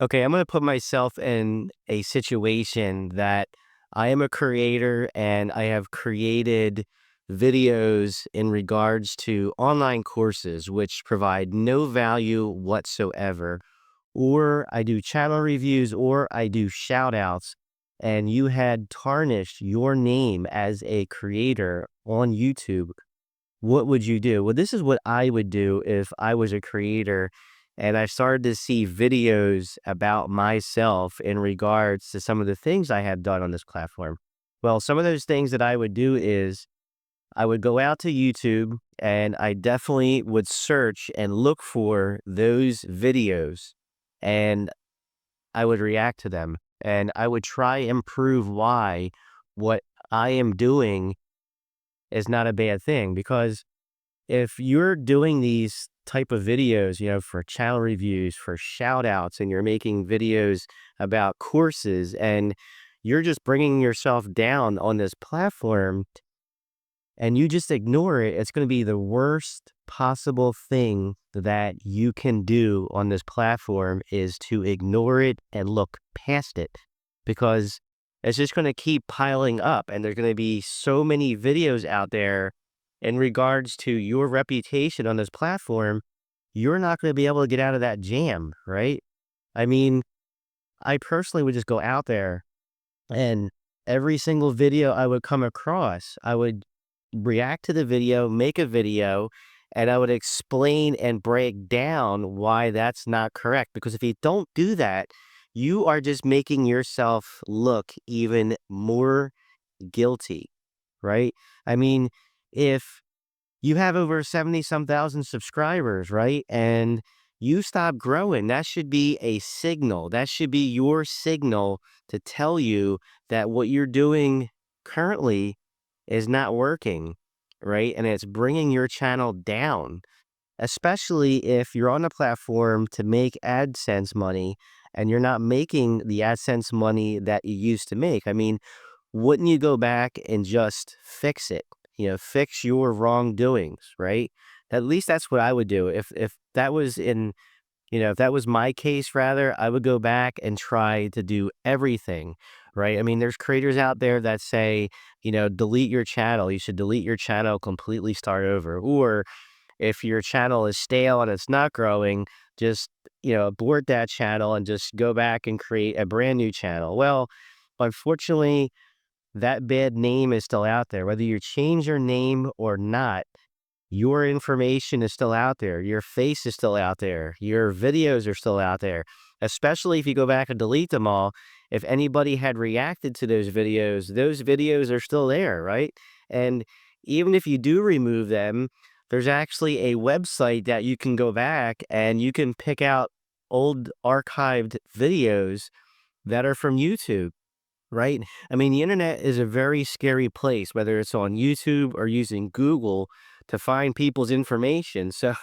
Okay, I'm going to put myself in a situation that I am a creator and I have created videos in regards to online courses which provide no value whatsoever, or I do channel reviews or I do shout outs, and you had tarnished your name as a creator on YouTube. What would you do? Well, this is what I would do if I was a creator and I started to see videos about myself in regards to some of the things I have done on this platform. Well, some of those things that I would do is I would go out to YouTube and I definitely would search and look for those videos and I would react to them and I would try and prove why what I am doing is not a bad thing because if you're doing these type of videos, for channel reviews, for shout outs, and you're making videos about courses and you're just bringing yourself down on this platform and you just ignore it, it's going to be the worst possible thing that you can do on this platform is to ignore it and look past it because it's just going to keep piling up and there's going to be so many videos out there in regards to your reputation on this platform. You're not going to be able to get out of that jam, right? I mean, I personally would just go out there and every single video I would come across, I would react to the video, make a video, and I would explain and break down why that's not correct. Because if you don't do that, you are just making yourself look even more guilty, right? I mean, if you have over 70 some thousand subscribers, right? And you stop growing. That should be a signal. That should be your signal to tell you that what you're doing currently is not working, right? And it's bringing your channel down, especially if you're on a platform to make AdSense money and you're not making the AdSense money that you used to make. I mean, wouldn't you go back and just fix it? Fix your wrongdoings, right? At least that's what I would do. If that was if that was my case rather, I would go back and try to do everything, right? I mean, there's creators out there that say, delete your channel. You should delete your channel, completely start over. Or if your channel is stale and it's not growing, just, abort that channel and just go back and create a brand new channel. Well, unfortunately, that bad name is still out there. Whether you change your name or not, your information is still out there. Your face is still out there. Your videos are still out there. Especially if you go back and delete them all. If anybody had reacted to those videos are still there, right? And even if you do remove them, there's actually a website that you can go back and you can pick out old archived videos that are from YouTube. Right? I mean, the internet is a very scary place, whether it's on YouTube or using Google to find people's information. So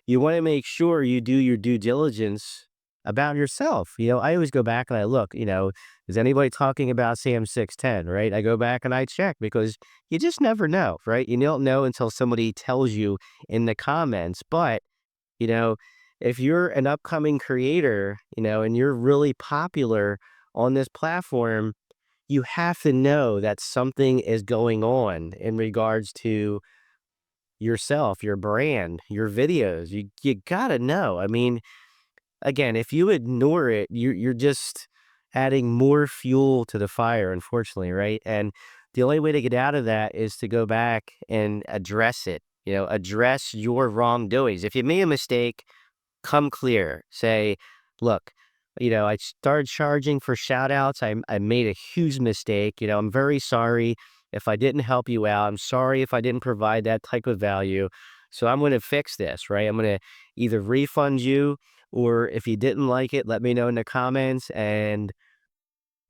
you want to make sure you do your due diligence about yourself. I always go back and I look, is anybody talking about Sam 610, right? I go back and I check because you just never know, right? You don't know until somebody tells you in the comments. But, you know, if you're an upcoming creator, and you're really popular on this platform, you have to know that something is going on in regards to yourself, your brand, your videos. You gotta know. I mean, again, if you ignore it, you're just adding more fuel to the fire, unfortunately, right? And the only way to get out of that is to go back and address it. Address your wrongdoings. If you made a mistake, come clear. Say, look, I started charging for shout outs. I made a huge mistake. I'm very sorry if I didn't help you out. I'm sorry if I didn't provide that type of value. So I'm going to fix this, right? I'm going to either refund you or if you didn't like it, let me know in the comments and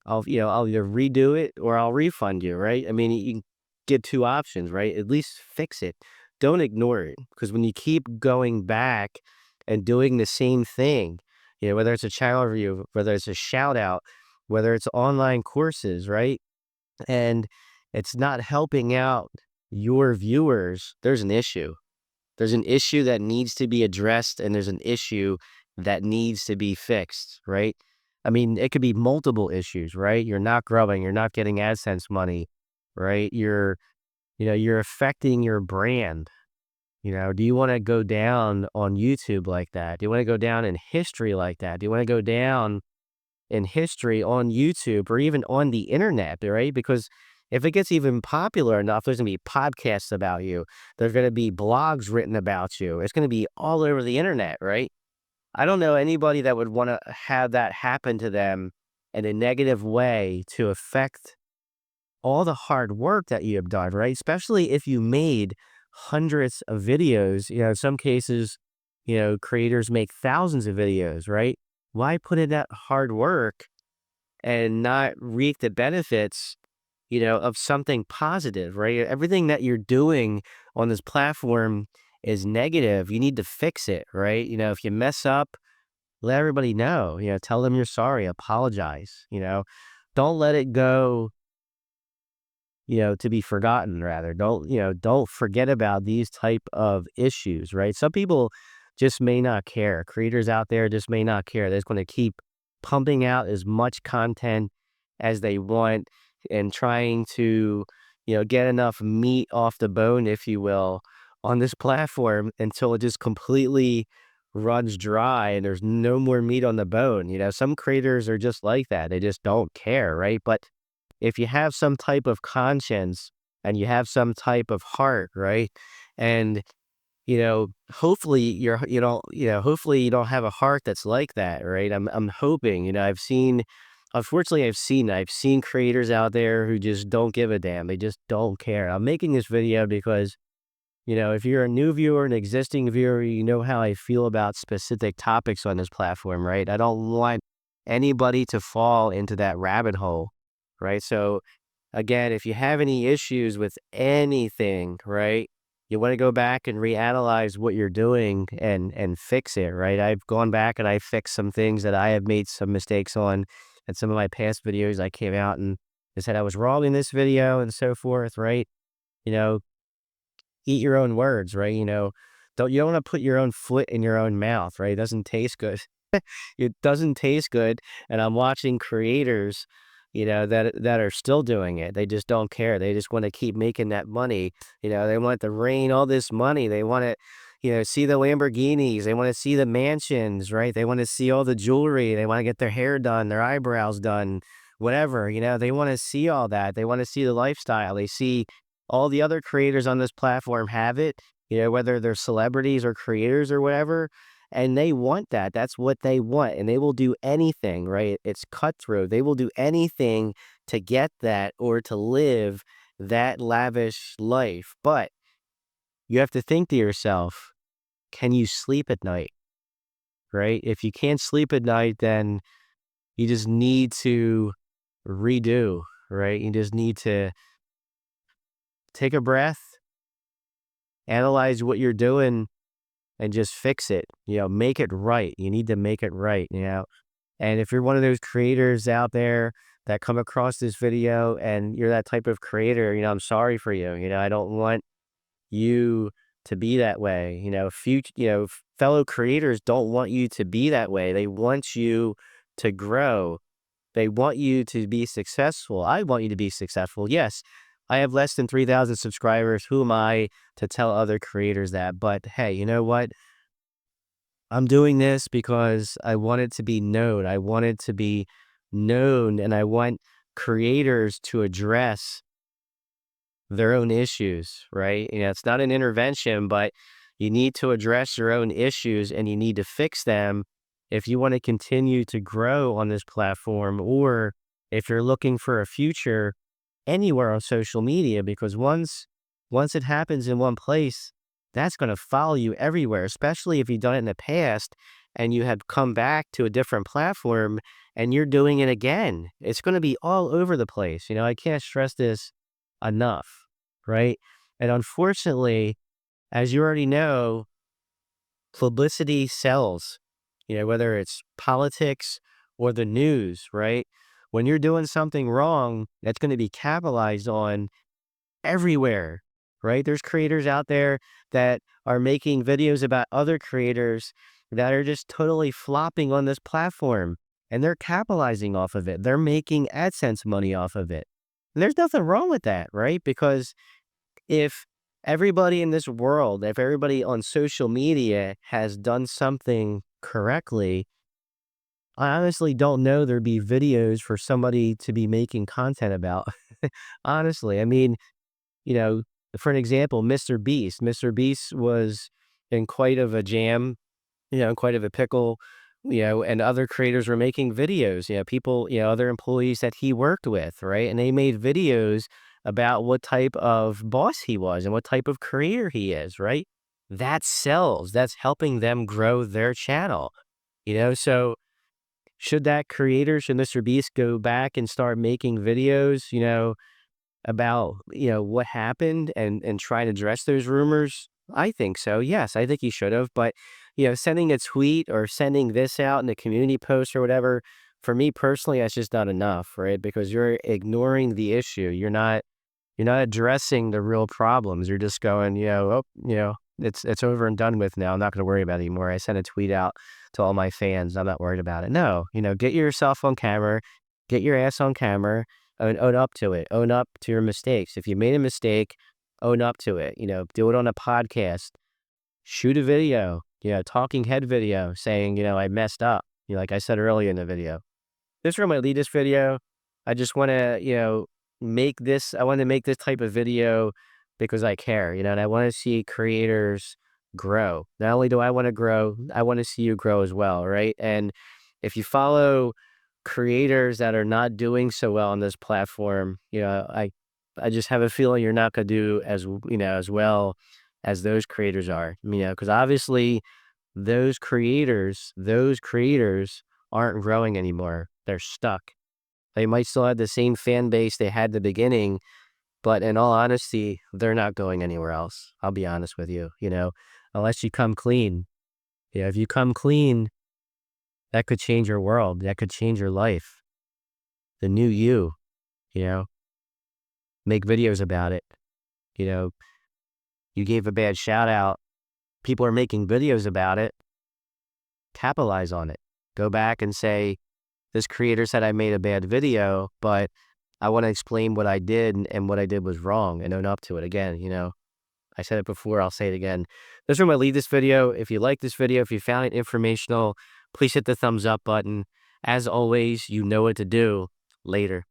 I'll either redo it or I'll refund you, right? I mean, you can get two options, right? At least fix it. Don't ignore it because when you keep going back and doing the same thing, whether it's a channel review, whether it's a shout out, whether it's online courses, right? And it's not helping out your viewers, there's an issue. There's an issue that needs to be addressed and there's an issue that needs to be fixed, right? I mean, it could be multiple issues, right? You're not growing, you're not getting AdSense money, right? You're affecting your brand. Do you want to go down on YouTube like that? Do you want to go down in history like that? Do you want to go down in history on YouTube or even on the internet, right? Because if it gets even popular enough, there's going to be podcasts about you. There's going to be blogs written about you. It's going to be all over the internet, right? I don't know anybody that would want to have that happen to them in a negative way to affect all the hard work that you have done, right? Especially if you made hundreds of videos. In some cases, creators make thousands of videos, right? Why put in that hard work and not reap the benefits, of something positive, right? Everything that you're doing on this platform is negative. You need to fix it, right? If you mess up, let everybody know, tell them you're sorry, apologize, don't let it go, to be forgotten rather. Don't forget about these type of issues, right? Some people just may not care. Creators out there just may not care. They're just going to keep pumping out as much content as they want and trying to, get enough meat off the bone, if you will, on this platform until it just completely runs dry and there's no more meat on the bone. Some creators are just like that. They just don't care, right? But if you have some type of conscience and you have some type of heart, right? And, hopefully hopefully you don't have a heart that's like that, right? I'm hoping, unfortunately I've seen creators out there who just don't give a damn. They just don't care. I'm making this video because, if you're a new viewer, an existing viewer, you know how I feel about specific topics on this platform, right? I don't want anybody to fall into that rabbit hole, right? So, again, if you have any issues with anything, right, you want to go back and reanalyze what you're doing and fix it, right? I've gone back and I fixed some things that I have made some mistakes on, and some of my past videos I came out and I said I was wrong in this video and so forth, right? You know, eat your own words, right? You don't want to put your own foot in your own mouth, right? It doesn't taste good. It doesn't taste good. And I'm watching creators, that are still doing it. They just don't care. They just want to keep making that money. They want to rain all this money. They want to, see the Lamborghinis. They want to see the mansions, right? They want to see all the jewelry. They want to get their hair done, their eyebrows done, whatever. They want to see all that. They want to see the lifestyle. They see all the other creators on this platform have it, whether they're celebrities or creators or whatever, and they want that. That's what they want, and they will do anything, right? It's cutthroat. They will do anything to get that or to live that lavish life. But you have to think to yourself, can you sleep at night, right? If you can't sleep at night, then you just need to redo, right? You just need to take a breath, analyze what you're doing, and just fix it, make it right. You need to make it right. And if you're one of those creators out there that come across this video and you're that type of creator, I'm sorry for you. I don't want you to be that way. Fellow creators don't want you to be that way. They want you to grow. They want you to be successful. I want you to be successful. Yes, I have less than 3,000 subscribers. Who am I to tell other creators that? But hey, you know what? I'm doing this because I want it to be known. I want it to be known, and I want creators to address their own issues, right? It's not an intervention, but you need to address your own issues and you need to fix them if you want to continue to grow on this platform, or if you're looking for a future anywhere on social media, because once it happens in one place, that's going to follow you everywhere, especially if you've done it in the past and you have come back to a different platform and you're doing it again. It's going to be all over the place. I can't stress this enough, right? And unfortunately, as you already know, publicity sells, whether it's politics or the news, right? When you're doing something wrong, that's going to be capitalized on everywhere, right? There's creators out there that are making videos about other creators that are just totally flopping on this platform, and they're capitalizing off of it. They're making AdSense money off of it. And there's nothing wrong with that, right? Because if everybody in this world, if everybody on social media has done something correctly, I honestly don't know there'd be videos for somebody to be making content about. Honestly, I mean, you know, for an example, Mr. Beast. Mr. Beast was in quite of a jam, quite of a pickle, and other creators were making videos, people, other employees that he worked with, right? And they made videos about what type of boss he was and what type of creator he is, right? That sells. That's helping them grow their channel, so should Mr. Beast go back and start making videos, about, what happened and try to address those rumors? I think so. Yes, I think he should have. But, sending a tweet or sending this out in a community post or whatever, for me personally, that's just not enough, right? Because you're ignoring the issue. You're not addressing the real problems. You're just going, oh, it's over and done with now. I'm not going to worry about it anymore. I sent a tweet out to all my fans. I'm not worried about it. No, get yourself on camera, get your ass on camera, and own up to it. Own up to your mistakes. If you made a mistake, own up to it. Do it on a podcast. Shoot a video, talking head video saying, I messed up. Like I said earlier in the video. This is where I might leave this video. I just want to, I want to make this type of video because I care, and I want to see creators grow. Not only do I want to grow, I want to see you grow as well, right? And if you follow creators that are not doing so well on this platform, I just have a feeling you're not going to do as well as those creators are, because obviously those creators aren't growing anymore. They're stuck. They might still have the same fan base they had at the beginning, but in all honesty, they're not going anywhere else. I'll be honest with you, unless you come clean. If you come clean, that could change your world. That could change your life. The new you know, make videos about it. You know, you gave a bad shout out. People are making videos about it. Capitalize on it. Go back and say, this creator said I made a bad video, but I want to explain what I did and what I did was wrong and own up to it again. I said it before, I'll say it again. This is where I'm going to leave this video. If you like this video, if you found it informational, please hit the thumbs up button. As always, you know what to do. Later.